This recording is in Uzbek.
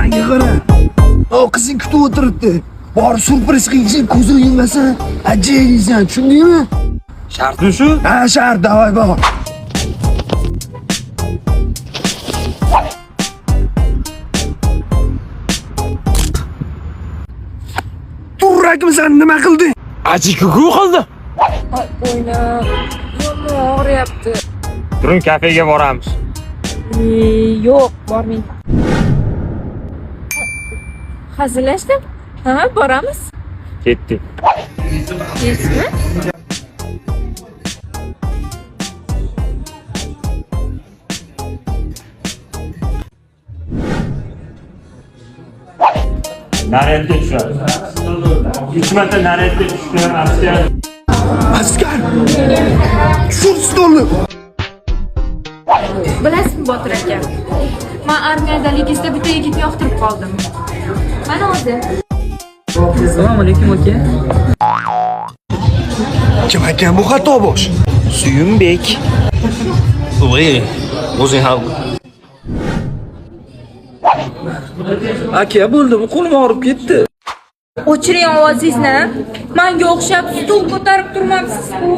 Manga qara. O qizing kutib o'tiribdi. Bor surpriz qilishing ko'zing yumasa, ajaysan, tushundingmi? Shartmi shu? Ha, shart, davay bor. Turrakmisan, nima qilding? Aji-kuku qildi. O'yna. Yomon og'riyapti. Turing, kafega boramiz. Yo'q, bormang. Hazillashdim. Ha, boramiz. Ketdik. Kesmi? Naryadga tushadi. 3 marta naryadga tushdi, askar. Askar! Tushir stolni. Bilasizmi, Botir aka? Men armiyadaligizda bitta yigitni yoqtirib qoldim. Mana o'zi. Assalomu alaykum aka. Kim ekan bu xato bosh? Suyunbek. Voy, o'zing ham. Aka, bo'ldi, bu qo'lim og'rib ketdi. O'chiring ovozingizni. Menga o'xshab stul ko'tarib turmabsiz-ku.